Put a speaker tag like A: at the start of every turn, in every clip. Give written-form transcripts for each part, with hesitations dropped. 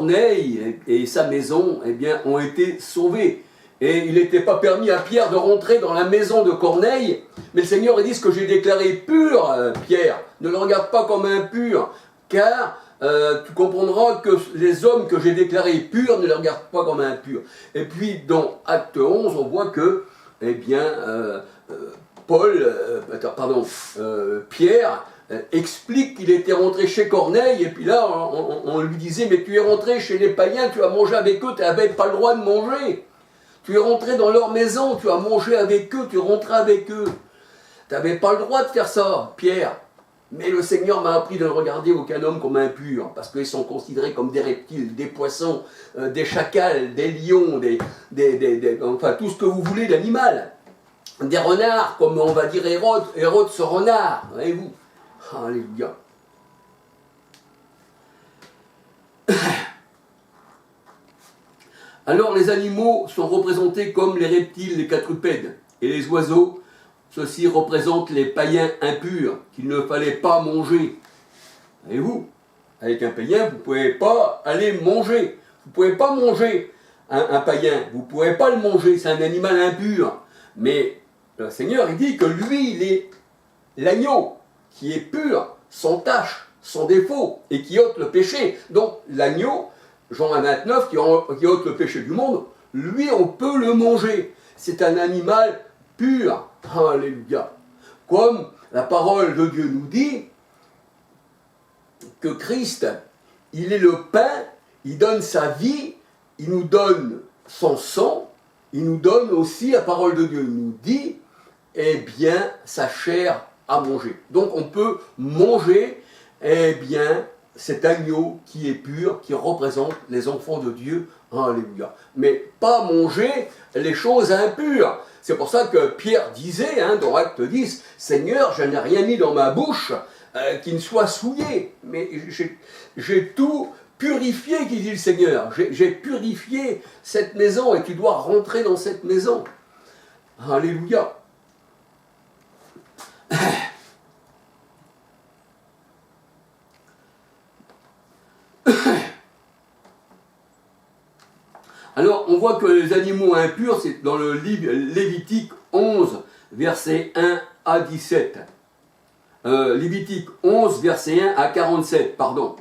A: Corneille et sa maison, eh bien, ont été sauvés. Et il n'était pas permis à Pierre de rentrer dans la maison de Corneille, mais le Seigneur a dit: ce que j'ai déclaré pur, Pierre, ne le regarde pas comme impur, car tu comprendras que les hommes que j'ai déclarés purs ne les regardent pas comme impurs. Et puis dans Acte 11, on voit que, eh bien, Pierre explique qu'il était rentré chez Corneille, et puis là on lui disait: mais tu es rentré chez les païens, tu as mangé avec eux, tu n'avais pas le droit de manger. Tu es rentré dans leur maison, tu as mangé avec eux, tu rentrais avec eux. Tu n'avais pas le droit de faire ça, Pierre. Mais le Seigneur m'a appris de ne regarder aucun homme comme impur, parce qu'ils sont considérés comme des reptiles, des poissons, des chacals, des lions, enfin tout ce que vous voulez d'animal. Des renards, comme on va dire Hérode ce renard, voyez-vous. Alléluia. Alors les animaux sont représentés comme les reptiles, les quadrupèdes, et les oiseaux, ceux-ci représentent les païens impurs qu'il ne fallait pas manger. Voyez-vous, avec un païen, vous ne pouvez pas aller manger. Vous ne pouvez pas manger un païen, vous ne pouvez pas le manger, c'est un animal impur. Mais le Seigneur, il dit que lui, il est l'agneau qui est pur, sans tache, sans défaut, et qui ôte le péché. Donc l'agneau, Jean 29, qui ôte le péché du monde, lui, on peut le manger. C'est un animal pur. Alléluia. Comme la parole de Dieu nous dit que Christ, il est le pain, il donne sa vie, il nous donne son sang, il nous donne aussi, la parole de Dieu nous dit, eh bien, sa chair à manger. Donc on peut manger, eh bien, cet agneau qui est pur, qui représente les enfants de Dieu. Alléluia. Mais pas manger les choses impures. C'est pour ça que Pierre disait, dans Acte 10, « Seigneur, je n'ai rien mis dans ma bouche qui ne soit souillé. » Mais j'ai tout purifié, qui dit le Seigneur. J'ai purifié cette maison et tu dois rentrer dans cette maison. Alléluia. Alors, on voit que les animaux impurs, c'est dans le livre Lévitique 11, versets 1 à 17. Lévitique 11, verset 1 à 47, pardon.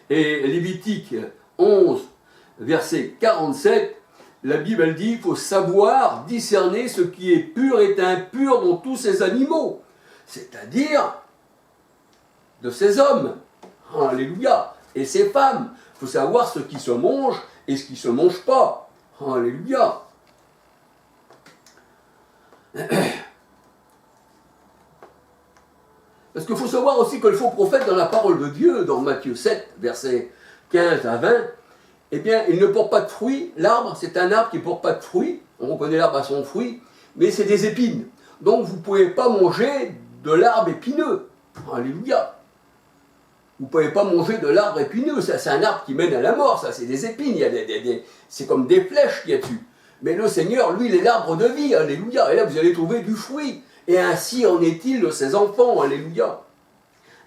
A: Et Lévitique 11, verset 47, la Bible elle dit: il faut savoir discerner ce qui est pur et impur dans tous ces animaux, c'est-à-dire de ces hommes. Alléluia. Et ces femmes. Il faut savoir ce qui se mange et ce qui ne se mange pas. Alléluia. Parce qu'il faut savoir aussi que le faux prophète, dans la parole de Dieu, dans Matthieu 7, versets 15 à 20, eh bien, il ne porte pas de fruits. L'arbre, c'est un arbre qui ne porte pas de fruits. On reconnaît l'arbre à son fruit, mais c'est des épines. Donc, vous ne pouvez pas manger de l'arbre épineux. Alléluia. Vous ne pouvez pas manger de l'arbre épineux, ça c'est un arbre qui mène à la mort, ça c'est des épines, c'est comme des flèches qu'il y a dessus. Mais le Seigneur, lui, il est l'arbre de vie, alléluia, et là vous allez trouver du fruit. Et ainsi en est-il de ses enfants, alléluia.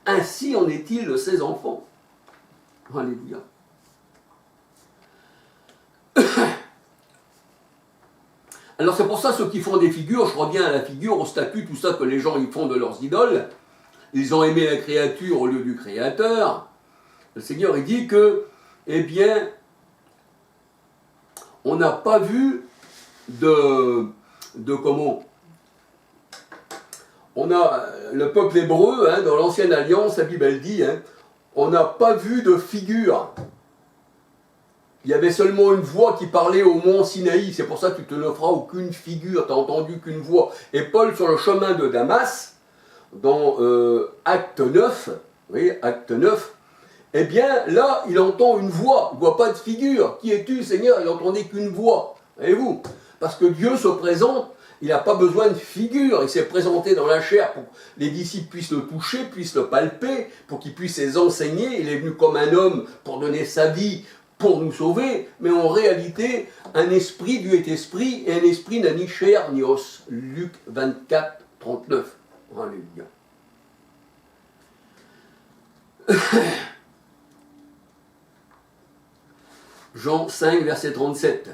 A: Ainsi en est-il de ses enfants, alléluia. Alors c'est pour ça, ceux qui font des figures, je reviens à la figure, au statut, tout ça que les gens ils font de leurs idoles, ils ont aimé la créature au lieu du Créateur. Le Seigneur, il dit que, eh bien, on n'a pas vu de comment. On a le peuple hébreu, dans l'Ancienne Alliance, la Bible elle dit, on n'a pas vu de figure. Il y avait seulement une voix qui parlait au mont Sinaï, c'est pour ça que tu te ne feras aucune figure, tu n'as entendu qu'une voix. Et Paul, sur le chemin de Damas, dans Acte 9, vous voyez, Acte 9, eh bien, là, il entend une voix, il ne voit pas de figure. Qui es-tu, Seigneur? Il n'entendait qu'une voix. Voyez-vous? Parce que Dieu se présente, il n'a pas besoin de figure, il s'est présenté dans la chair pour que les disciples puissent le toucher, puissent le palper, pour qu'ils puissent les enseigner. Il est venu comme un homme pour donner sa vie, pour nous sauver, mais en réalité, un esprit, Dieu est esprit, et un esprit n'a ni chair ni os. Luc 24, 39. Alléluia. Jean 5, verset 37.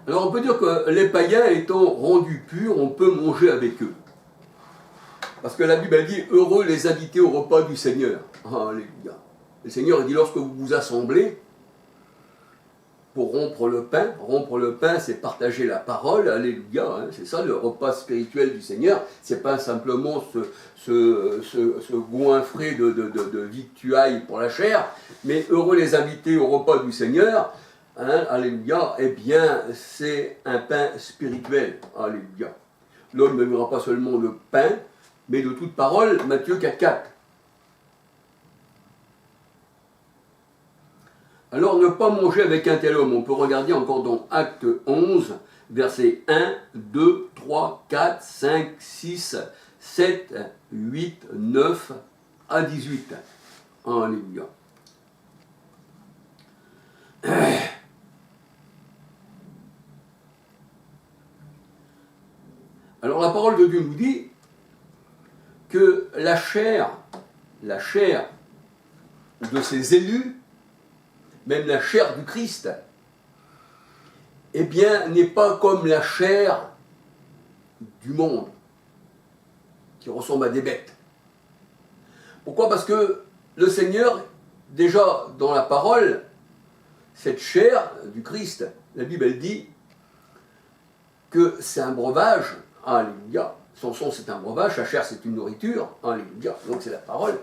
A: Alors on peut dire que les païens étant rendus purs, on peut manger avec eux. Parce que la Bible a dit, heureux les invités au repas du Seigneur. Alléluia. Le Seigneur dit, lorsque vous vous assemblez pour rompre le pain c'est partager la parole, alléluia, hein, c'est ça le repas spirituel du Seigneur, c'est pas simplement se goinfrer de victuailles pour la chair, mais heureux les invités au repas du Seigneur, hein, alléluia, eh bien c'est un pain spirituel, alléluia. L'homme ne vivra pas seulement de pain, mais de toute parole, Matthieu 4,4. Alors, ne pas manger avec un tel homme, on peut regarder encore dans Acte 11, versets 1, 2, 3, 4, 5, 6, 7, 8, 9 à 18. Alléluia. Alors, la parole de Dieu nous dit que la chair de ses élus, même la chair du Christ, eh bien, n'est pas comme la chair du monde, qui ressemble à des bêtes. Pourquoi? Parce que le Seigneur, déjà dans la parole, cette chair du Christ, la Bible elle dit que c'est un breuvage, alléluia, son sang c'est un breuvage, sa chair c'est une nourriture, alléluia, donc c'est la parole.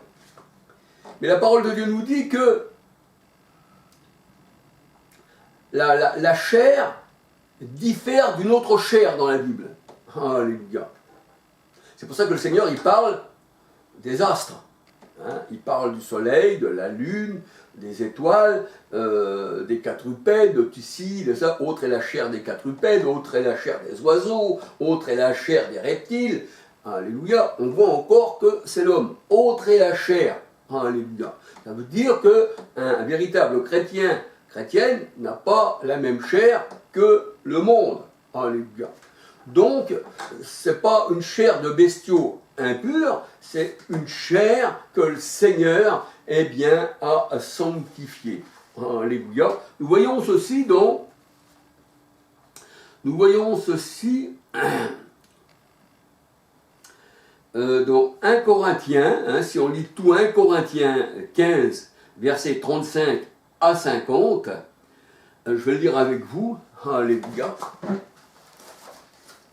A: Mais la parole de Dieu nous dit que la chair diffère d'une autre chair dans la Bible. Alléluia. C'est pour ça que le Seigneur, il parle des astres. Hein? Il parle du soleil, de la lune, des étoiles, des quadrupèdes, de ici, de ça. Autre est la chair des quadrupèdes, autre est la chair des oiseaux, autre est la chair des reptiles. Alléluia. On voit encore que c'est l'homme. Autre est la chair. Alléluia. Ça veut dire qu'un véritable chrétienne n'a pas la même chair que le monde. Alléluia. Donc, ce n'est pas une chair de bestiaux impurs, c'est une chair que le Seigneur eh bien, a sanctifiée. Alléluia. Nous voyons ceci dans 1 Corinthiens, hein, si on lit tout 1 Corinthiens 15, versets 35 à 50, je vais le lire avec vous, alléluia.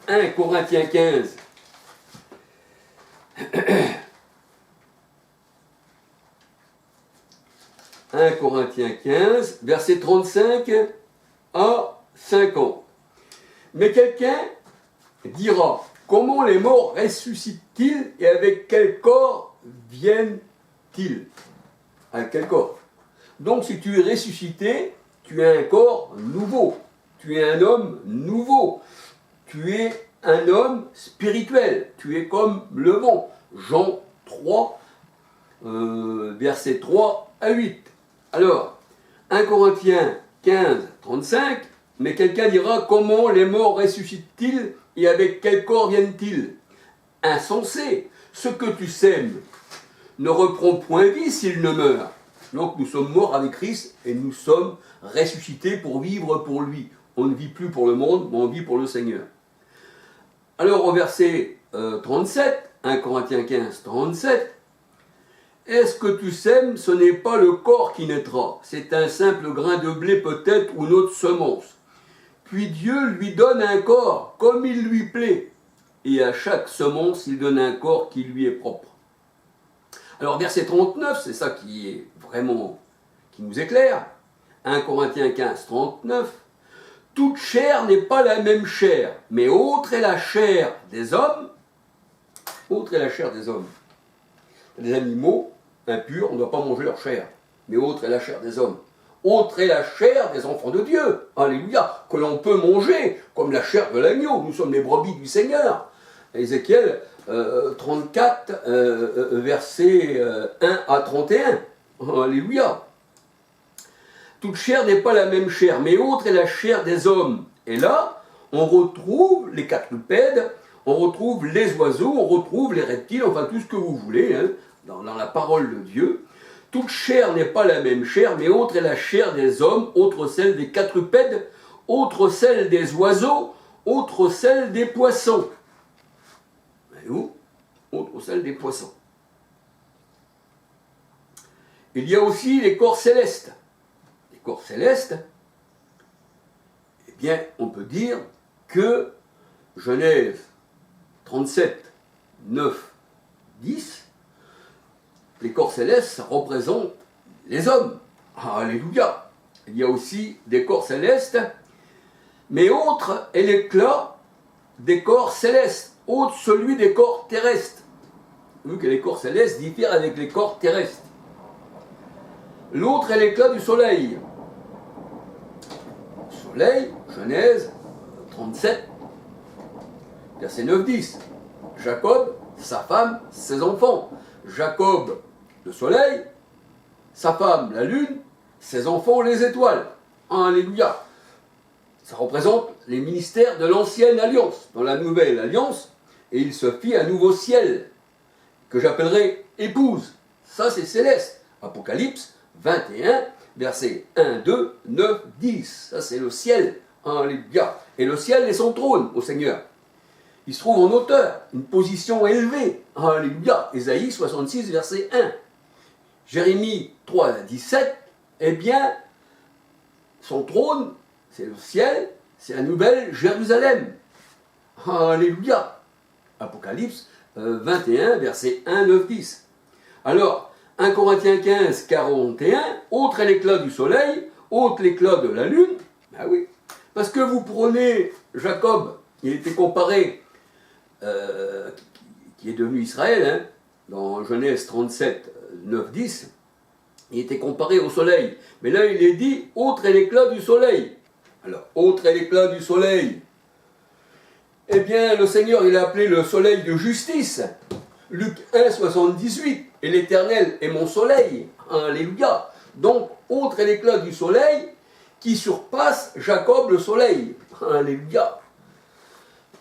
A: 1 Corinthiens 15, Corinthiens 15, versets 35 à 50. Mais quelqu'un dira, comment les morts ressuscitent-ils et avec quel corps viennent-ils? Avec quel corps? Donc si tu es ressuscité, tu as un corps nouveau, tu es un homme nouveau, tu es un homme spirituel, tu es comme le vent. Jean 3, versets 3 à 8. Alors, 1 Corinthiens 15, 35, mais quelqu'un dira, comment les morts ressuscitent-ils et avec quel corps viennent-ils? Insensé, ce que tu sèmes ne reprend point vie s'il ne meurt. Donc nous sommes morts avec Christ et nous sommes ressuscités pour vivre pour lui. On ne vit plus pour le monde, mais on vit pour le Seigneur. Alors au verset 37, 1 Corinthiens 15, 37, est-ce que tu sèmes, ce n'est pas le corps qui naîtra, c'est un simple grain de blé peut-être ou une autre semence. Puis Dieu lui donne un corps comme il lui plaît, et à chaque semence il donne un corps qui lui est propre. Alors verset 39, c'est ça qui est vraiment, qui nous éclaire. 1 Corinthiens 15, 39. Toute chair n'est pas la même chair, mais autre est la chair des hommes. Autre est la chair des hommes. Les animaux impurs, on ne doit pas manger leur chair. mais autre est la chair des hommes. Autre est la chair des enfants de Dieu, alléluia, que l'on peut manger comme la chair de l'agneau. Nous sommes les brebis du Seigneur. Ézéchiel 34, versets 1 à 31. Alléluia. Toute chair n'est pas la même chair, mais autre est la chair des hommes. Et là, on retrouve les quadrupèdes, on retrouve les oiseaux, on retrouve les reptiles, enfin tout ce que vous voulez, hein, dans la parole de Dieu. Toute chair n'est pas la même chair, mais autre est la chair des hommes, autre celle des quadrupèdes, autre celle des oiseaux, autre celle des poissons. Voyez-vous ? Autre celle des poissons. Il y a aussi les corps célestes. Les corps célestes, eh bien, on peut dire que Genèse 37, 9, 10, les corps célestes, ça représente les hommes. Alléluia. Il y a aussi des corps célestes, mais autre est l'éclat des corps célestes, autre celui des corps terrestres. Vu que les corps célestes diffèrent avec les corps terrestres. L'autre est l'éclat du soleil. Soleil, Genèse 37, verset 9-10. Jacob, sa femme, ses enfants. Jacob, le soleil, sa femme, la lune, ses enfants, les étoiles. Alléluia. Ça représente les ministères de l'ancienne alliance. Dans la nouvelle alliance, et il se fit un nouveau ciel, que j'appellerai épouse. Ça, c'est céleste. Apocalypse 21, versets 1, 2, 9, 10. Ça, c'est le ciel. Alléluia. Et le ciel est son trône au Seigneur. Il se trouve en hauteur, une position élevée. Alléluia. Ésaïe 66, verset 1. Jérémie 3, 17. Eh bien, son trône, c'est le ciel, c'est la nouvelle Jérusalem. Alléluia. Apocalypse 21, verset 1, 9, 10. Alors, 1 Corinthiens 15, 41, autre est l'éclat du soleil, autre l'éclat de la lune. Ben oui, parce que vous prenez Jacob, il était comparé, qui est devenu Israël, hein, dans Genèse 37, 9, 10, il était comparé au soleil. Mais là, il est dit, autre est l'éclat du soleil. Alors, autre est l'éclat du soleil. Eh bien, le Seigneur, il a appelé le soleil de justice. Luc 1, 78. Et l'Éternel est mon soleil. Alléluia. Donc, autre est l'éclat du soleil qui surpasse Jacob le soleil. Alléluia.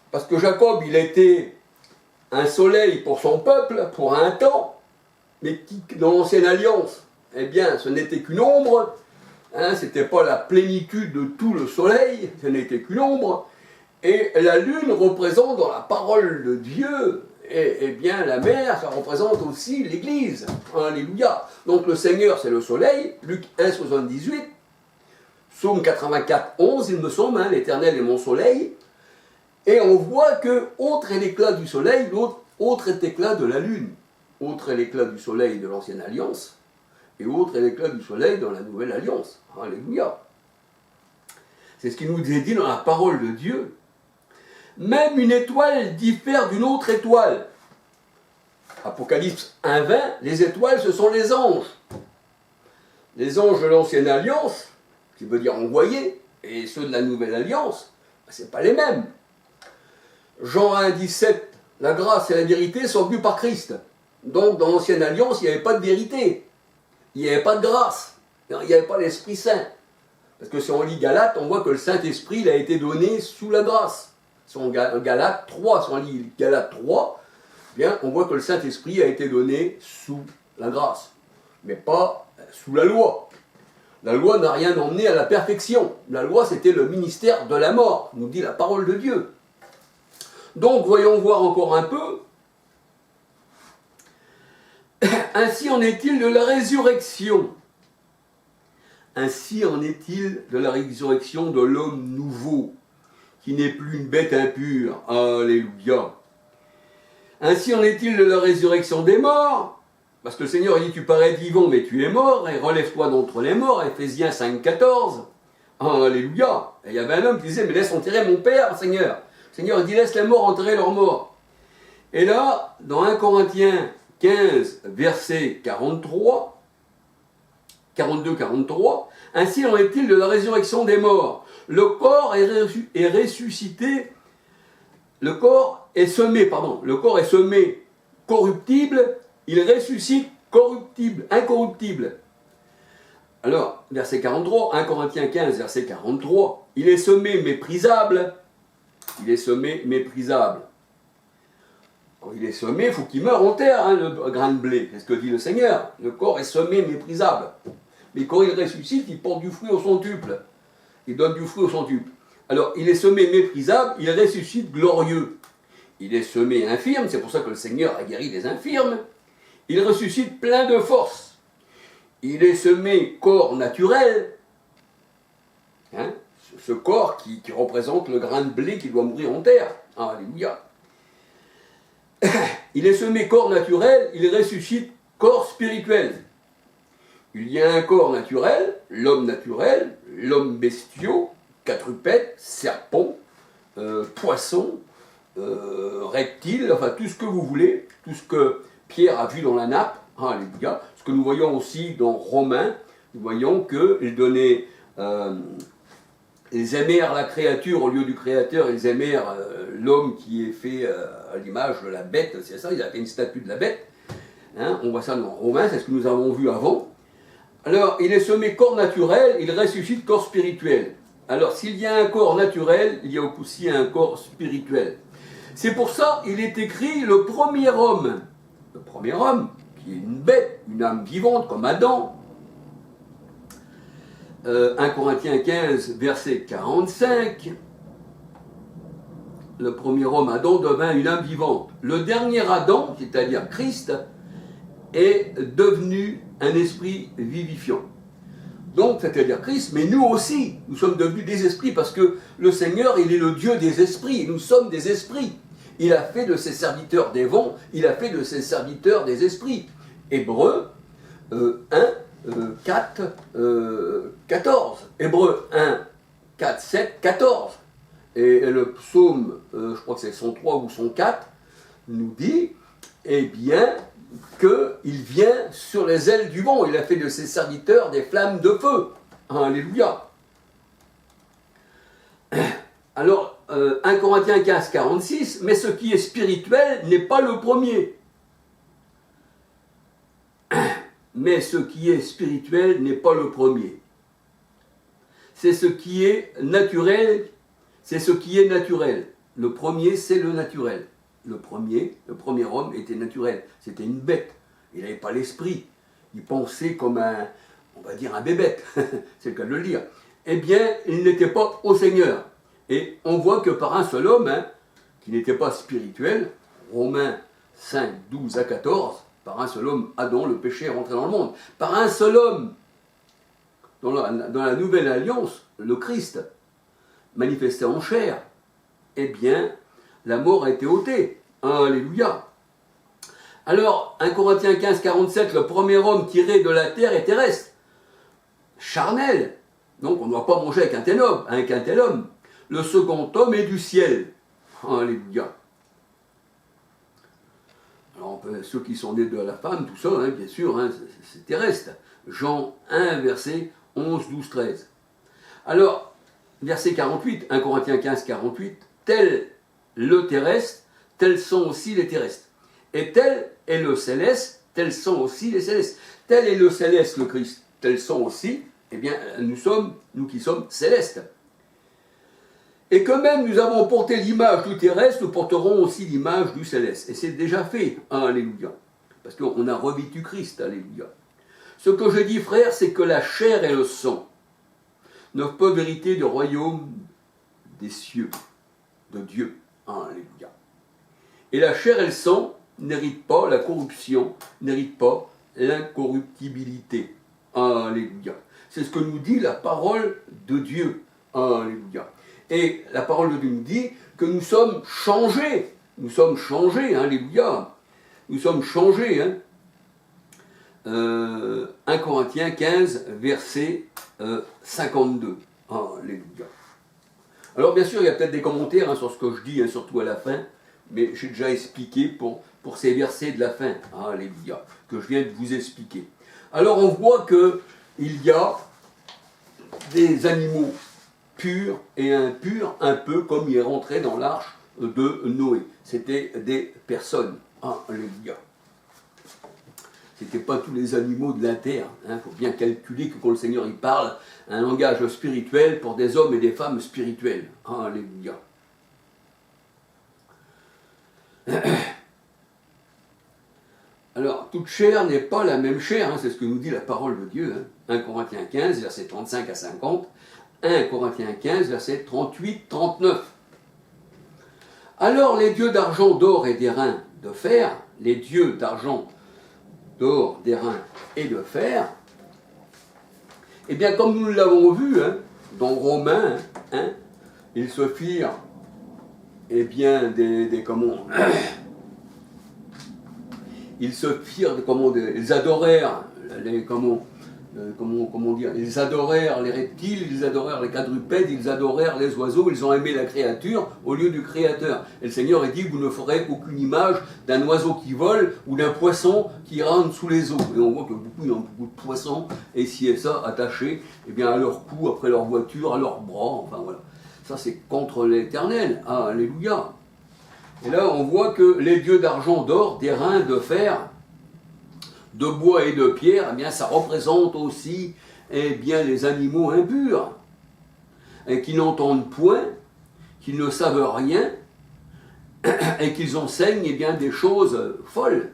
A: Parce que Jacob, il était un soleil pour son peuple, pour un temps, mais qui, dans l'ancienne alliance, eh bien, ce n'était qu'une ombre. Hein, ce n'était pas la plénitude de tout le soleil, ce n'était qu'une ombre. Et la lune représente dans la parole de Dieu, et bien la mer, ça représente aussi l'Église. Alléluia. Donc le Seigneur, c'est le soleil, Luc 1, 78, Psaume 84, 11, il me semble, hein, l'Éternel est mon soleil. Et on voit que autre est l'éclat du soleil, autre est l'éclat de la lune. Autre est l'éclat du soleil de l'ancienne alliance, et autre est l'éclat du soleil dans la nouvelle alliance. Alléluia. C'est ce qui nous est dit dans la parole de Dieu. Même une étoile diffère d'une autre étoile. Apocalypse 1.20, les étoiles, ce sont les anges. Les anges de l'ancienne alliance, qui veut dire envoyés, et ceux de la nouvelle alliance, ce n'est pas les mêmes. Jean 1.17, la grâce et la vérité sont venues par Christ. Donc dans l'ancienne alliance, il n'y avait pas de vérité. Il n'y avait pas de grâce. Il n'y avait pas l'Esprit Saint. Parce que si on lit Galates, on voit que le Saint-Esprit il a été donné sous la grâce. Si on Galates 3, si on lit Galates 3, bien, on voit que le Saint-Esprit a été donné sous la grâce, mais pas sous la loi. La loi n'a rien emmené à la perfection. La loi, c'était le ministère de la mort, nous dit la parole de Dieu. Donc, voyons voir encore un peu. Ainsi en est-il de la résurrection. Ainsi en est-il de la résurrection de l'homme nouveau, qui n'est plus une bête impure. Alléluia. Ainsi en est-il de la résurrection des morts, parce que le Seigneur dit, tu parais vivant, mais tu es mort, et relève-toi d'entre les morts, Ephésiens 5, 14. Alléluia. Et il y avait un homme qui disait, mais laisse enterrer mon Père, Seigneur. Le Seigneur dit, laisse les morts enterrer leurs morts. Et là, dans 1 Corinthiens 15, verset 43, 42-43, ainsi en est-il de la résurrection des morts. Le corps est ressuscité, le corps est semé corruptible, il ressuscite corruptible, incorruptible. Alors, verset 43, 1 Corinthiens 15, verset 43, il est semé méprisable, il est semé méprisable. Quand il est semé, il faut qu'il meure en terre, hein, le grain de blé, c'est ce que dit le Seigneur. Le corps est semé méprisable. Mais quand il ressuscite, il porte du fruit au centuple. Il donne du fruit au centuple. Alors, il est semé méprisable, il ressuscite glorieux. Il est semé infirme, c'est pour ça que le Seigneur a guéri les infirmes. Il ressuscite plein de force. Il est semé corps naturel, hein, ce corps qui représente le grain de blé qui doit mourir en terre. Alléluia. Il est semé corps naturel, il ressuscite corps spirituel. Il y a un corps naturel, l'homme bestiaux, quadrupède, serpent, poisson, reptile, enfin tout ce que vous voulez, tout ce que Pierre a vu dans la nappe, alléluia, ce que nous voyons aussi dans Romains, nous voyons qu'ils donnaient, ils aimèrent la créature au lieu du créateur, ils aimèrent l'homme qui est fait à l'image de la bête, c'est ça, ils avaient fait une statue de la bête, hein, on voit ça dans Romains, c'est ce que nous avons vu avant. Alors, il est semé corps naturel, il ressuscite corps spirituel. Alors, s'il y a un corps naturel, il y a aussi un corps spirituel. C'est pour ça qu'il est écrit le premier homme, qui est une bête, une âme vivante comme Adam. 1 Corinthiens 15, verset 45. Le premier homme, Adam, devint une âme vivante. Le dernier Adam, c'est-à-dire Christ, est devenu un esprit vivifiant. Donc, c'est-à-dire Christ, mais nous aussi, nous sommes devenus des esprits, parce que le Seigneur, il est le Dieu des esprits, nous sommes des esprits. Il a fait de ses serviteurs des vents, il a fait de ses serviteurs des esprits. Hébreux 4, 14. Hébreux 1, 4, 7, 14. Et le psaume, je crois que c'est 103 ou 104, nous dit, eh bien, qu'il vient sur les ailes du vent. Il a fait de ses serviteurs des flammes de feu. Alléluia. Alors, 1 Corinthiens 15, 46, mais ce qui est spirituel n'est pas le premier. Mais ce qui est spirituel n'est pas le premier. C'est ce qui est naturel, c'est ce qui est naturel. Le premier, c'est le naturel. Le premier homme était naturel. C'était une bête. Il n'avait pas l'esprit. Il pensait comme on va dire un bébête. C'est le cas de le dire. Eh bien, il n'était pas au Seigneur. Et on voit que par un seul homme, hein, qui n'était pas spirituel, Romains 5, 12 à 14, par un seul homme, Adam, le péché est rentré dans le monde. Par un seul homme, dans la nouvelle alliance, le Christ, manifesté en chair, eh bien, la mort a été ôtée. Alléluia. Alors, 1 Corinthiens 15, 47, le premier homme tiré de la terre est terrestre, charnel. Donc, on ne doit pas manger avec un tel homme. Le second homme est du ciel. Alléluia. Alors, ceux qui sont nés de la femme, tout ça, hein, bien sûr, hein, c'est terrestre. Jean 1, verset 11, 12, 13. Alors, verset 48, 1 Corinthiens 15, 48, tel le terrestre, tels sont aussi les terrestres. Et tel est le céleste, tels sont aussi les célestes. Tel est le céleste, le Christ, tels sont aussi, eh bien, nous qui sommes célestes. Et que même nous avons porté l'image du terrestre, nous porterons aussi l'image du céleste. Et c'est déjà fait, alléluia. Parce qu'on a revêtu Christ, alléluia. Ce que je dis, frère, c'est que la chair et le sang ne peuvent hériter du royaume des cieux, de Dieu. Alléluia. Et la chair et le sang n'héritent pas la corruption, n'héritent pas l'incorruptibilité. Alléluia. C'est ce que nous dit la parole de Dieu. Alléluia. Et la parole de Dieu nous dit que nous sommes changés. Nous sommes changés, alléluia. Nous sommes changés. 1 Corinthiens 15, verset 52. Alléluia. Alors bien sûr, il y a peut-être des commentaires sur ce que je dis, surtout à la fin, mais j'ai déjà expliqué pour ces versets de la fin, alléluia, que je viens de vous expliquer. Alors on voit que il y a des animaux purs et impurs, un peu comme il est rentré dans l'arche de Noé. C'était des personnes. Alléluia. C'était pas tous les animaux de la terre. Il faut bien calculer que quand le Seigneur il parle, un langage spirituel pour des hommes et des femmes spirituels. Alléluia. Alors, toute chair n'est pas la même chair, c'est ce que nous dit la parole de Dieu. 1 Corinthiens 15, versets 35 à 50. 1 Corinthiens 15, versets 38-39. Alors les dieux d'argent, d'or et d'airain, de fer, les dieux d'argent, d'or, d'airain et de fer, eh bien comme nous l'avons vu dans Romains, ils se firent, eh bien, ils se firent, ils adorèrent ils adorèrent les reptiles, ils adorèrent les quadrupèdes, ils adorèrent les oiseaux, ils ont aimé la créature au lieu du créateur. Et le Seigneur a dit, vous ne ferez aucune image d'un oiseau qui vole ou d'un poisson qui rame sous les eaux. Et on voit que il y a beaucoup de poissons, et ci et ça, attachés à leur cou, après leur voiture, à leurs bras, enfin voilà. Ça c'est contre l'Éternel, alléluia. Et là on voit que les dieux d'argent, d'or, d'airain, de fer, de bois et de pierre, eh bien, ça représente aussi les animaux impurs, et qui n'entendent point, qui ne savent rien, et qu'ils enseignent des choses folles.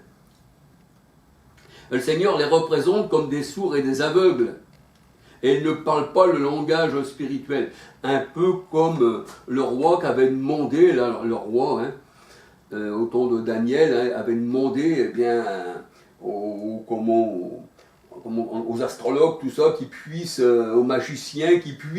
A: Le Seigneur les représente comme des sourds et des aveugles, et ils ne parlent pas le langage spirituel, un peu comme le roi qui avait demandé, le roi, au temps de Daniel, avait demandé aux astrologues, tout ça, aux magiciens qui puissent